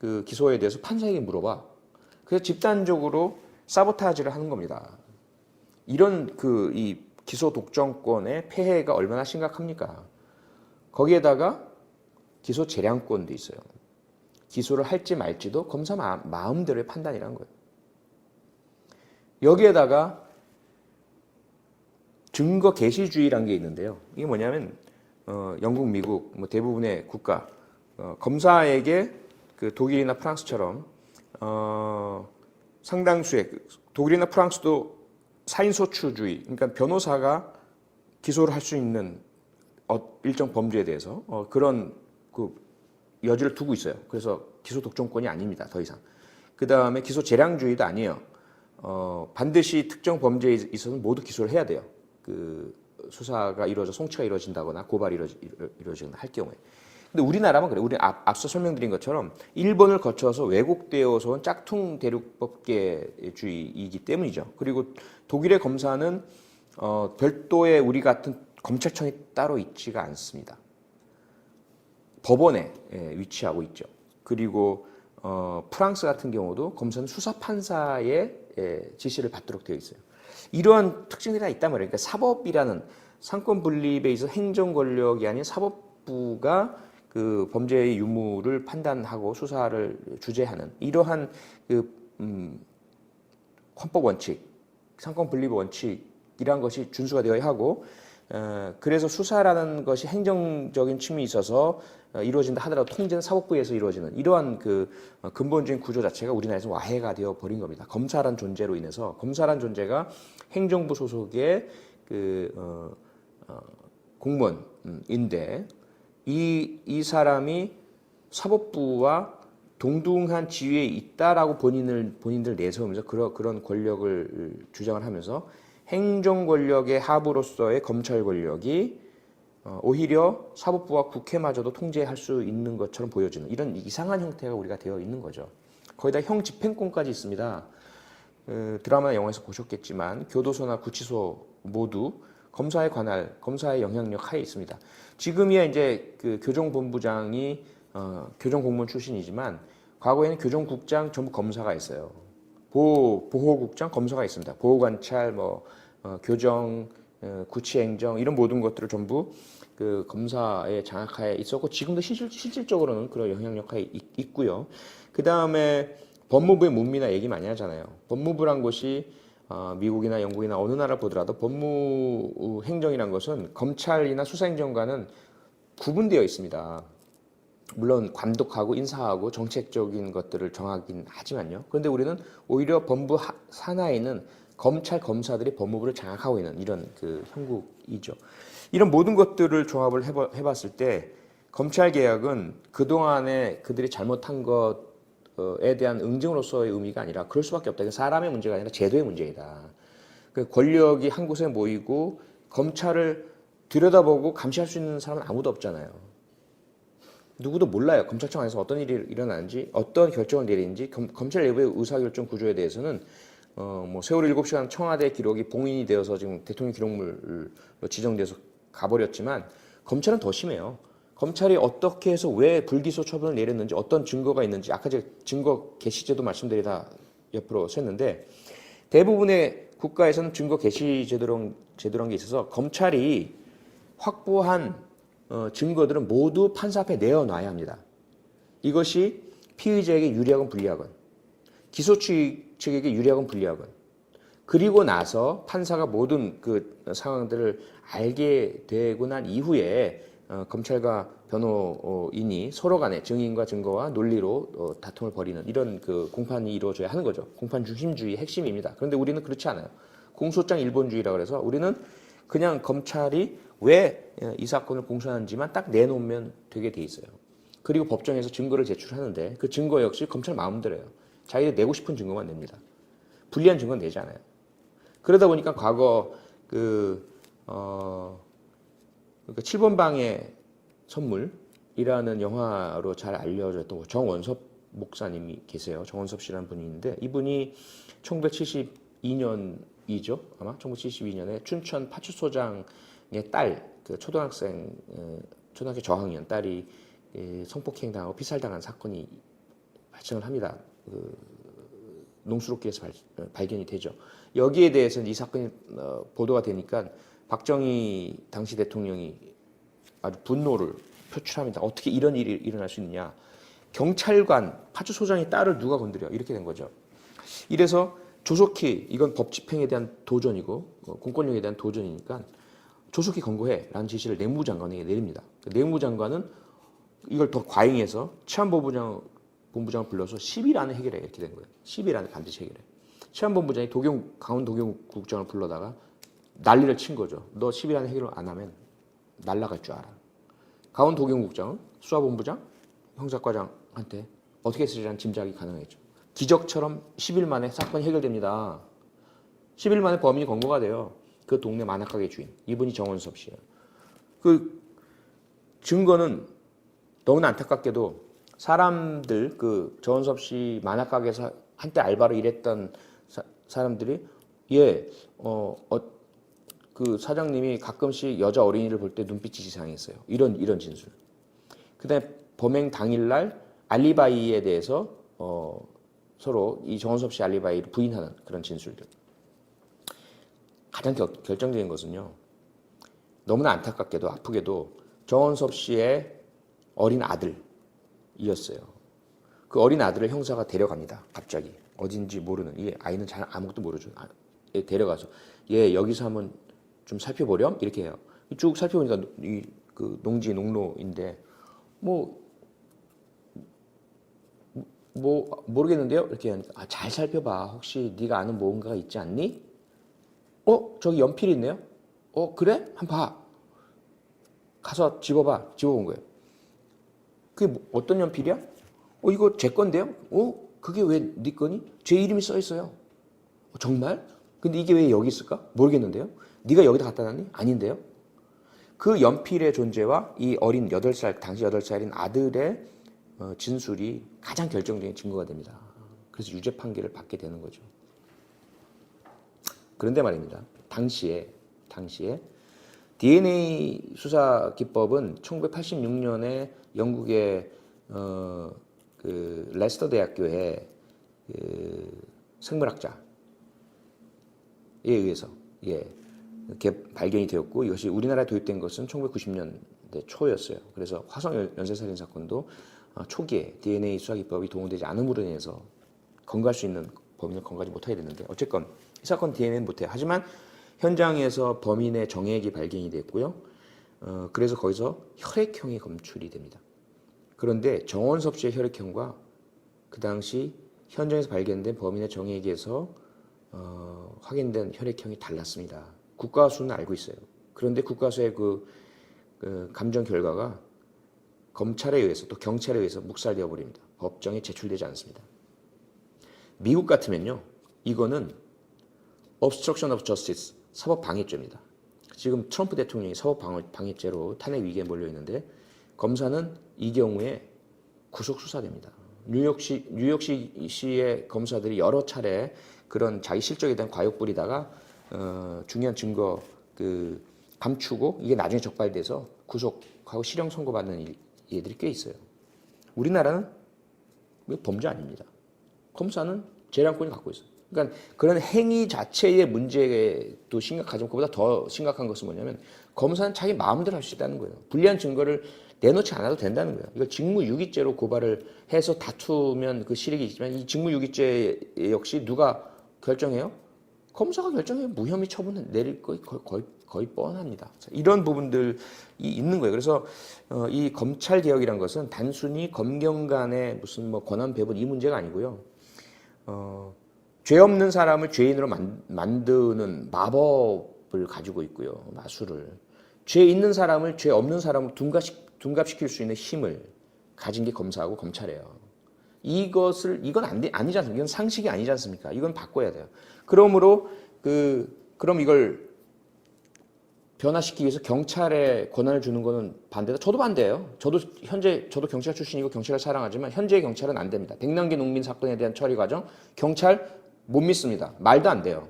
그 기소에 대해서 판사에게 물어봐? 그래서 집단적으로 사보타지를 하는 겁니다. 이런 이 기소 독점권의 폐해가 얼마나 심각합니까? 거기에다가 기소 재량권도 있어요. 기소를 할지 말지도 검사 마음대로의 판단이라는 거예요. 여기에다가 증거 개시주의라는 게 있는데요. 이게 뭐냐면 영국, 미국 대부분의 국가 검사에게 그 독일이나 프랑스처럼 상당수의 독일이나 프랑스도 사인소추주의, 그러니까 변호사가 기소를 할 수 있는 일정 범죄에 대해서 그런 여지를 두고 있어요. 그래서 기소 독점권이 아닙니다. 더 이상. 그 다음에 기소 재량주의도 아니에요. 반드시 특정 범죄에 있어서는 모두 기소를 해야 돼요. 그 수사가 송치가 이루어진다거나 고발이 이루어지거나 할 경우에. 근데 우리나라만 그래. 우리 앞서 설명드린 것처럼 일본을 거쳐서 왜곡되어서 온 짝퉁 대륙법계주의이기 때문이죠. 그리고 독일의 검사는 별도의 우리 같은 검찰청이 따로 있지가 않습니다. 법원에 위치하고 있죠. 그리고 프랑스 같은 경우도 검사는 수사판사의 지시를 받도록 되어 있어요. 이러한 특징들이 다 있단 말이에요. 그러니까 사법이라는 상권 분립에 있어서 행정 권력이 아닌 사법부가 그 범죄의 유무를 판단하고 수사를 주재하는 이러한 헌법 원칙, 상권 분립 원칙이란 것이 준수가 되어야 하고, 그래서 수사라는 것이 행정적인 측면이 있어서 이루어진다 하더라도 통제는 사법부에서 이루어지는 이러한 근본적인 구조 자체가 우리나라에서 와해가 되어 버린 겁니다. 검사란 존재로 인해서 검사란 존재가 행정부 소속의 공무원인데 이 사람이 사법부와 동등한 지위에 있다라고 본인들 내세우면서 그런 권력을 주장을 하면서 행정 권력의 하부로서의 검찰 권력이 오히려 사법부와 국회마저도 통제할 수 있는 것처럼 보여지는 이런 이상한 형태가 우리가 되어 있는 거죠. 거의 다 형 집행권까지 있습니다. 드라마나 영화에서 보셨겠지만 교도소나 구치소 모두 검사의 관할, 검사의 영향력 하에 있습니다. 지금이야 이제 그 교정본부장이 교정공무원 출신이지만 과거에는 교정국장 전부 검사가 있어요. 보호국장 검사가 있습니다. 보호관찰, 교정, 구치행정 이런 모든 것들을 전부 그 검사의 장악하에 있었고 지금도 실질적으로는 그런 영향력하에 있고요. 그 다음에 법무부의 문미나 얘기 많이 하잖아요. 법무부란 것이 미국이나 영국이나 어느 나라 보더라도 법무 행정이란 것은 검찰이나 수사행정과는 구분되어 있습니다. 물론 감독하고 인사하고 정책적인 것들을 정하긴 하지만요. 그런데 우리는 오히려 법무 산하에 있는 검찰 검사들이 법무부를 장악하고 있는 이런 그 형국이죠. 이런 모든 것들을 종합을 해봤을 때 검찰 개혁은 그동안에 그들이 잘못한 것에 대한 응징으로서의 의미가 아니라 그럴 수밖에 없다. 사람의 문제가 아니라 제도의 문제이다. 그 권력이 한 곳에 모이고 검찰을 들여다보고 감시할 수 있는 사람은 아무도 없잖아요. 누구도 몰라요. 검찰청 안에서 어떤 일이 일어나는지, 어떤 결정을 내리는지, 검찰 내부의 의사결정 구조에 대해서는 세월호 7시간 청와대 기록이 봉인이 되어서 지금 대통령 기록물로 지정돼서 가버렸지만 검찰은 더 심해요. 검찰이 어떻게 해서 왜 불기소 처분을 내렸는지, 어떤 증거가 있는지, 아까 제가 증거 개시제도 말씀드리다 옆으로 샜는데 대부분의 국가에서는 증거 개시 제도란 게 있어서 검찰이 확보한 증거들은 모두 판사 앞에 내어놔야 합니다. 이것이 피의자에게 유리하건 불리하건, 기소 측에게 유리하건 불리하건, 그리고 나서 판사가 모든 그 상황들을 알게 되고 난 이후에 검찰과 변호인이 서로 간에 증인과 증거와 논리로 다툼을 벌이는 이런 그 공판이 이루어져야 하는 거죠. 공판 중심주의 핵심입니다. 그런데 우리는 그렇지 않아요. 공소장 일본주의라고 해서 우리는 그냥 검찰이 왜 이 사건을 공소하는지만 딱 내놓으면 되게 돼 있어요. 그리고 법정에서 증거를 제출하는데 그 증거 역시 검찰 마음대로예요. 자기들 내고 싶은 증거만 냅니다. 불리한 증거는 내지 않아요. 그러다 보니까 과거 그러니까 7번 방의 선물이라는 영화로 잘 알려졌던 정원섭 목사님이 계세요. 정원섭 씨라는 분이 있는데 이분이 1972년이죠. 아마 1972년에 춘천 파출소장의 딸, 그 초등학교 저학년 딸이 성폭행당하고 피살당한 사건이 발생을 합니다. 농수로기에서 발견이 되죠. 여기에 대해서는 이 사건이 보도가 되니까 박정희 당시 대통령이 아주 분노를 표출합니다. 어떻게 이런 일이 일어날 수 있느냐. 경찰관, 파출소장의 딸을 누가 건드려. 이렇게 된 거죠. 이래서 조속히 이건 법 집행에 대한 도전이고 공권력에 대한 도전이니까 조속히 검거해라는 지시를 내무부 장관에게 내립니다. 내무부 장관은 이걸 더 과잉해서 치안본부장을 불러서 10일 안에 해결해 이렇게 된 거예요. 10일 안에 반드시 해결해. 치안본부장이 강원 도경국장을 불러다가 난리를 친 거죠. 너 10일 안에 해결을 안 하면 날아갈 줄 알아. 강원 도경국장은 수사본부장, 형사과장한테 어떻게 했을지라는 짐작이 가능했죠. 기적처럼 10일 만에 사건이 해결됩니다. 10일 만에 범인이 검거가 돼요. 그 동네 만화가게 주인. 이분이 정원섭 씨예요. 그 증거는 너무나 안타깝게도 사람들, 그 정원섭 씨 만화가게에서 한때 알바로 일했던 사람들이 그 사장님이 가끔씩 여자 어린이를 볼 때 눈빛이 이상했어요. 이런 진술. 그다음에 범행 당일날 알리바이에 대해서 서로 이 정원섭 씨 알리바이를 부인하는 그런 진술들. 가장 결정적인 것은요. 너무나 안타깝게도 아프게도 정원섭 씨의 어린 아들이었어요. 그 어린 아들을 형사가 데려갑니다. 갑자기 어딘지 모르는 이 아이는 잘 아무것도 모르죠. 데려가서 얘 여기서 한번 좀 살펴보렴 이렇게 해요. 쭉 살펴보니까 그 농지농로인데 모르겠는데요. 이렇게 하니까 잘 살펴봐. 혹시 네가 아는 뭔가가 있지 않니? 저기 연필이 있네요. 그래? 한번 봐. 가서 집어봐. 집어본 거예요. 그게 어떤 연필이야? 이거 제 건데요. 그게 왜 네 거니? 제 이름이 써 있어요. 정말? 근데 이게 왜 여기 있을까? 모르겠는데요. 네가 여기다 갖다 놨니? 아닌데요. 그 연필의 존재와 이 어린 8살, 당시 8살인 아들의 진술이 가장 결정적인 증거가 됩니다. 그래서 유죄 판결을 받게 되는 거죠. 그런데 말입니다. 당시에 DNA 수사 기법은 1986년에 영국의 그 레스터 대학교의 그 생물학자에 의해서 이렇게 발견이 되었고 이것이 우리나라에 도입된 것은 1990년대 초였어요. 그래서 화성 연쇄살인 사건도 초기에 DNA 수사 기법이 동원되지 않음으로 인해서 검거할 수 있는 범인을 검거하지 못하게 됐는데 어쨌건 이 사건 DNA는 못해요. 하지만 현장에서 범인의 정액이 발견이 됐고요. 그래서 거기서 혈액형이 검출이 됩니다. 그런데 정원섭 씨의 혈액형과 그 당시 현장에서 발견된 범인의 정액에서 확인된 혈액형이 달랐습니다. 국가수는 알고 있어요. 그런데 국가수의 그 감정 결과가 검찰에 의해서 또 경찰에 의해서 묵살되어 버립니다. 법정에 제출되지 않습니다. 미국 같으면요, 이거는 obstruction of justice, 사법방해죄입니다. 지금 트럼프 대통령이 사법방해죄로 탄핵 위기에 몰려 있는데 검사는 이 경우에 구속 수사됩니다. 뉴욕시의 검사들이 여러 차례 그런 자기 실적에 대한 과욕 부리다가 중요한 증거 감추고 이게 나중에 적발돼서 구속하고 실형 선고받는 얘들이 꽤 있어요. 우리나라는 범죄 아닙니다. 검사는 재량권이 갖고 있어요. 그러니까 그런 행위 자체의 문제도 심각하지만 그보다 더 심각한 것은 뭐냐면 검사는 자기 마음대로 할 수 있다는 거예요. 불리한 증거를 내놓지 않아도 된다는 거예요. 이걸 직무유기죄로 고발을 해서 다투면 그 실익이 있지만 이 직무유기죄 역시 누가 결정해요? 검사가 결정해요. 무혐의 처분 내릴 거의 뻔합니다. 이런 부분들이 있는 거예요. 그래서 이 검찰 개혁이란 것은 단순히 검경 간의 무슨 뭐 권한 배분 이 문제가 아니고요. 죄 없는 사람을 죄인으로 만드는 마법을 가지고 있고요. 마술을. 죄 있는 사람을 죄 없는 사람으로 둔갑시킬 수 있는 힘을 가진 게 검사하고 검찰이에요. 이건 아니지 않습니까? 이건 상식이 아니지 않습니까? 이건 바꿔야 돼요. 그러므로 그럼 이걸 변화시키기 위해서 경찰에 권한을 주는 거는 반대다. 저도 반대예요. 저도 경찰 출신이고 경찰을 사랑하지만 현재의 경찰은 안 됩니다. 백남기 농민 사건에 대한 처리 과정 경찰 못 믿습니다. 말도 안 돼요.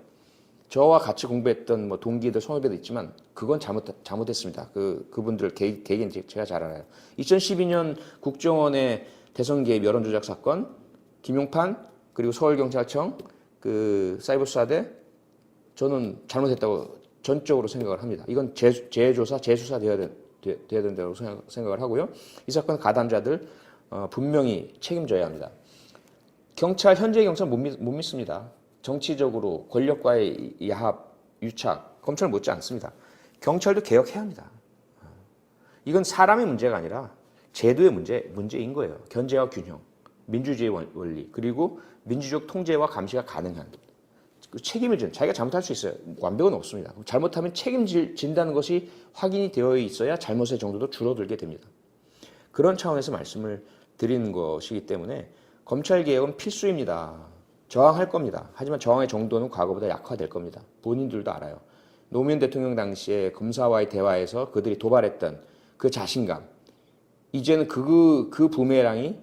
저와 같이 공부했던 뭐 동기들, 선후배도 있지만 그건 잘못했습니다. 그분들 개개인 제가 잘 알아요. 2012년 국정원의 대선 개입 여론 조작 사건, 김용판 그리고 서울경찰청 사이버 수사대 저는 잘못했다고 전적으로 생각을 합니다. 이건 재수사 되어야 된다고 생각을 하고요. 이 사건 가담자들 분명히 책임져야 합니다. 현재 경찰 못 믿습니다. 정치적으로 권력과의 야합, 유착, 검찰 못지 않습니다. 경찰도 개혁해야 합니다. 이건 사람의 문제가 아니라 제도의 문제인 거예요. 견제와 균형, 민주주의 원리, 그리고 민주적 통제와 감시가 가능한 책임을 지는 자기가 잘못할 수 있어요. 완벽은 없습니다. 잘못하면 책임진다는 것이 확인이 되어 있어야 잘못의 정도도 줄어들게 됩니다. 그런 차원에서 말씀을 드리는 것이기 때문에 검찰개혁은 필수입니다. 저항할 겁니다. 하지만 저항의 정도는 과거보다 약화될 겁니다. 본인들도 알아요. 노무현 대통령 당시에 검사와의 대화에서 그들이 도발했던 그 자신감, 이제는 그 부메랑이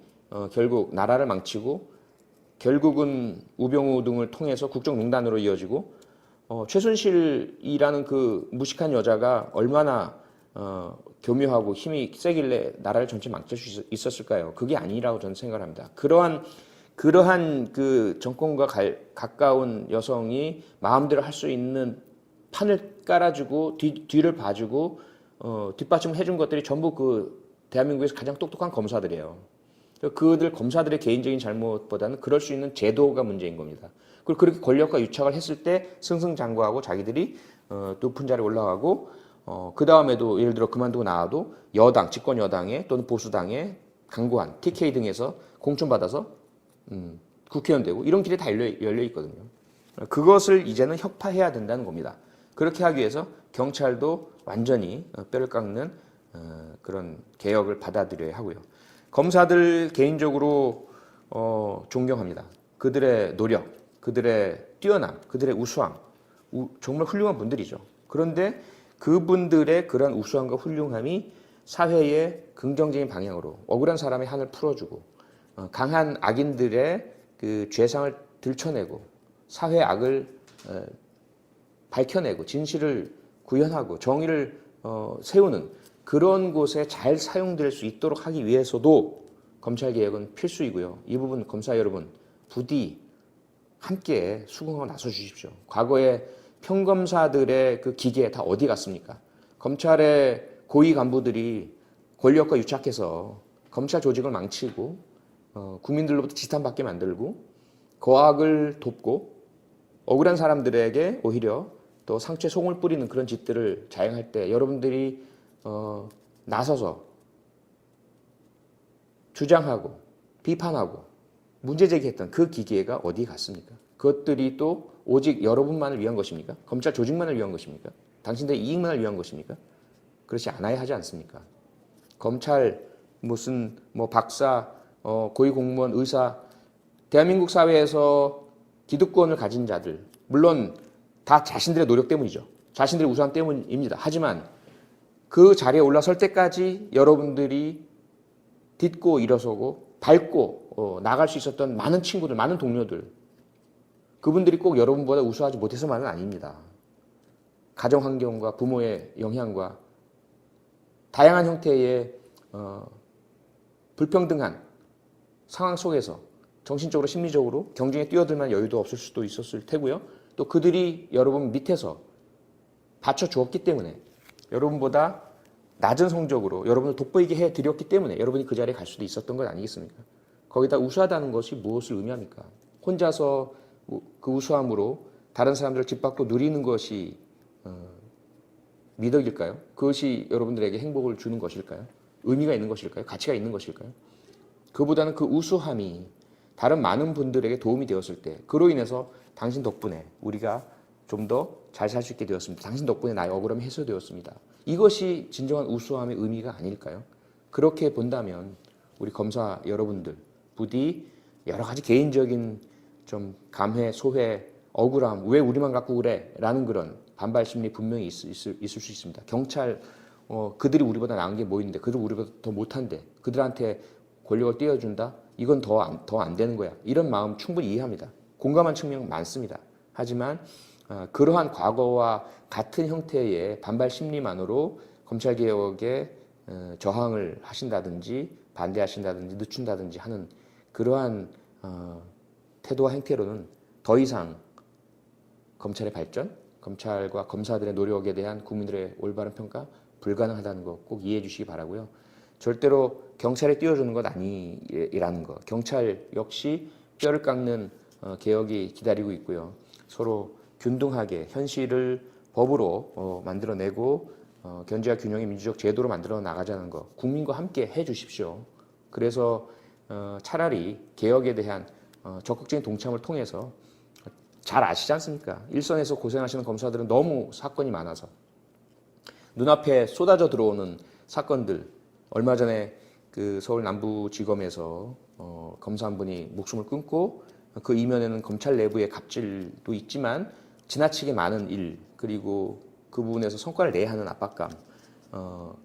결국 나라를 망치고 결국은 우병우 등을 통해서 국정농단으로 이어지고 최순실이라는 그 무식한 여자가 얼마나 교묘하고 힘이 세길래 나라를 전체 망칠 수 있었을까요? 그게 아니라고 저는 생각을 합니다. 그러한 그 정권과 가까운 여성이 마음대로 할 수 있는 판을 깔아주고 뒤를 봐주고 뒷받침을 해준 것들이 전부 그 대한민국에서 가장 똑똑한 검사들이에요. 그들 검사들의 개인적인 잘못보다는 그럴 수 있는 제도가 문제인 겁니다. 그리고 그렇게 권력과 유착을 했을 때 승승장구하고 자기들이 높은 자리에 올라가고 그 다음에도 예를 들어 그만두고 나와도 여당, 집권 여당에 또는 보수당에 강구한 TK 등에서 공천받아서 국회의원 되고 이런 길이 다 열려 있거든요. 그것을 이제는 혁파해야 된다는 겁니다. 그렇게 하기 위해서 경찰도 완전히 뼈를 깎는 그런 개혁을 받아들여야 하고요. 검사들 개인적으로 존경합니다. 그들의 노력, 그들의 뛰어남, 그들의 우수함, 정말 훌륭한 분들이죠. 그런데 그분들의 그런 우수함과 훌륭함이 사회의 긍정적인 방향으로 억울한 사람의 한을 풀어주고 강한 악인들의 그 죄상을 들춰내고 사회 악을 밝혀내고 진실을 구현하고 정의를 세우는 그런 곳에 잘 사용될 수 있도록 하기 위해서도 검찰개혁은 필수이고요. 이 부분 검사 여러분 부디 함께 수긍하고 나서 주십시오. 과거에 평검사들의 그 기계 다 어디 갔습니까? 검찰의 고위 간부들이 권력과 유착해서 검찰 조직을 망치고 국민들로부터 지탄받게 만들고 거악을 돕고 억울한 사람들에게 오히려 또 상처에 송을 뿌리는 그런 짓들을 자행할 때 여러분들이 나서서 주장하고 비판하고 문제 제기했던 그 기계가 어디 갔습니까? 그것들이 또 오직 여러분만을 위한 것입니까? 검찰 조직만을 위한 것입니까? 당신들의 이익만을 위한 것입니까? 그렇지 않아야 하지 않습니까? 검찰 무슨 뭐 박사, 고위공무원, 의사, 대한민국 사회에서 기득권을 가진 자들 물론 다 자신들의 노력 때문이죠. 자신들의 우수함 때문입니다. 하지만 그 자리에 올라설 때까지 여러분들이 딛고 일어서고 밟고 나갈 수 있었던 많은 친구들, 많은 동료들 그분들이 꼭 여러분보다 우수하지 못해서만은 아닙니다. 가정 환경과 부모의 영향과 다양한 형태의 불평등한 상황 속에서 정신적으로 심리적으로 경쟁에 뛰어들만 여유도 없을 수도 있었을 테고요. 또 그들이 여러분 밑에서 받쳐주었기 때문에 여러분보다 낮은 성적으로 여러분을 돋보이게 해드렸기 때문에 여러분이 그 자리에 갈 수도 있었던 것 아니겠습니까? 거기다 우수하다는 것이 무엇을 의미합니까? 혼자서 그 우수함으로 다른 사람들을 짓밟고 누리는 것이 미덕일까요? 그것이 여러분들에게 행복을 주는 것일까요? 의미가 있는 것일까요? 가치가 있는 것일까요? 그보다는 그 우수함이 다른 많은 분들에게 도움이 되었을 때 그로 인해서 당신 덕분에 우리가 좀 더 잘 살 수 있게 되었습니다. 당신 덕분에 나의 억울함이 해소되었습니다. 이것이 진정한 우수함의 의미가 아닐까요? 그렇게 본다면 우리 검사 여러분들 부디 여러 가지 개인적인 좀 감회, 소회, 억울함 왜 우리만 갖고 그래? 라는 그런 반발 심리 분명히 있을 수 있습니다. 경찰 그들이 우리보다 나은 게 뭐 있는데 그들 우리보다 더 못한데 그들한테 권력을 띄워준다? 이건 더 안 되는 거야. 이런 마음 충분히 이해합니다. 공감한 측면 많습니다. 하지만 그러한 과거와 같은 형태의 반발 심리만으로 검찰개혁에 저항을 하신다든지 반대하신다든지 늦춘다든지 하는 그러한 태도와 행태로는 더 이상 검찰의 발전, 검찰과 검사들의 노력에 대한 국민들의 올바른 평가 불가능하다는 거 꼭 이해해 주시기 바라고요. 절대로 경찰에 띄워주는 것 아니라는 거. 경찰 역시 뼈를 깎는 개혁이 기다리고 있고요. 서로 균등하게 현실을 법으로 만들어내고 견제와 균형의 민주적 제도로 만들어 나가자는 거 국민과 함께 해 주십시오. 그래서 차라리 개혁에 대한 적극적인 동참을 통해서 잘 아시지 않습니까? 일선에서 고생하시는 검사들은 너무 사건이 많아서 눈앞에 쏟아져 들어오는 사건들 얼마 전에 그 서울 남부지검에서 검사 한 분이 목숨을 끊고 그 이면에는 검찰 내부의 갑질도 있지만 지나치게 많은 일 그리고 그 부분에서 성과를 내야 하는 압박감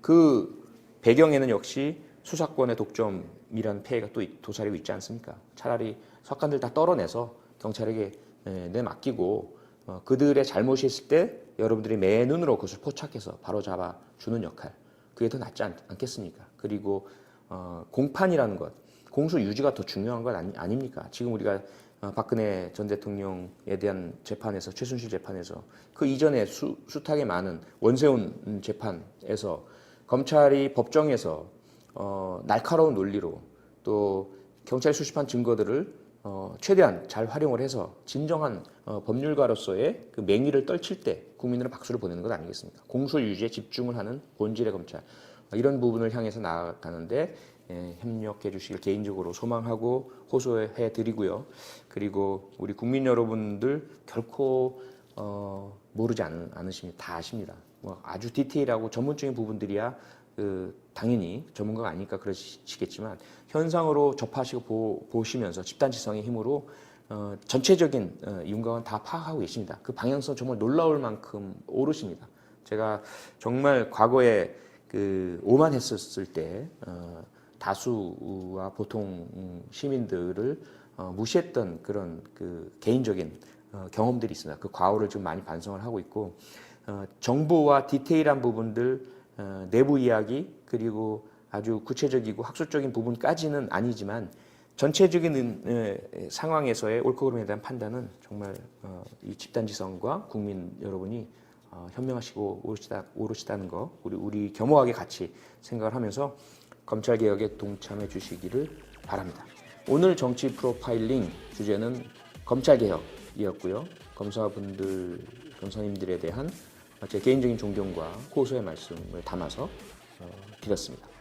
그 배경에는 역시 수사권의 독점이라는 폐해가 또 도사리고 있지 않습니까? 차라리 석관들 다 떨어내서 경찰에게 내맡기고 그들의 잘못이 있을 때 여러분들이 맨눈으로 그것을 포착해서 바로잡아 주는 역할 그게 더 낫지 않겠습니까? 그리고 공판이라는 것 공소 유지가 더 중요한 것 아닙니까? 지금 우리가 박근혜 전 대통령에 대한 재판에서 최순실 재판에서 그 이전에 숱하게 많은 원세훈 재판에서 검찰이 법정에서 날카로운 논리로 또 경찰이 수집한 증거들을 최대한 잘 활용을 해서 진정한 법률가로서의 그 맹위를 떨칠 때 국민들은 박수를 보내는 것 아니겠습니까? 공소 유지에 집중을 하는 본질의 검찰 이런 부분을 향해서 나아가는데 협력해 주시길 개인적으로 소망하고 호소해 드리고요. 그리고 우리 국민 여러분들 결코 모르지 않으십니다. 다 아십니다. 뭐 아주 디테일하고 전문적인 부분들이야 당연히 전문가가 아니니까 그러시겠지만 현상으로 접하시고 보시면서 집단지성의 힘으로 전체적인 윤곽은 다 파악하고 계십니다. 그 방향성 정말 놀라울 만큼 오르십니다. 제가 정말 과거에 오만했었을 때 다수와 보통 시민들을 무시했던 그런 그 개인적인 경험들이 있습니다. 그 과오를 좀 많이 반성을 하고 있고 정보와 디테일한 부분들, 내부 이야기 그리고 아주 구체적이고 학술적인 부분까지는 아니지만 전체적인 상황에서의 옳고 그름에 대한 판단은 정말 이 집단지성과 국민 여러분이 현명하시고 오르시다는 거 우리 겸허하게 같이 생각을 하면서 검찰 개혁에 동참해 주시기를 바랍니다. 오늘 정치 프로파일링 주제는 검찰 개혁이었고요. 검사님들에 대한 제 개인적인 존경과 호소의 말씀을 담아서 드렸습니다.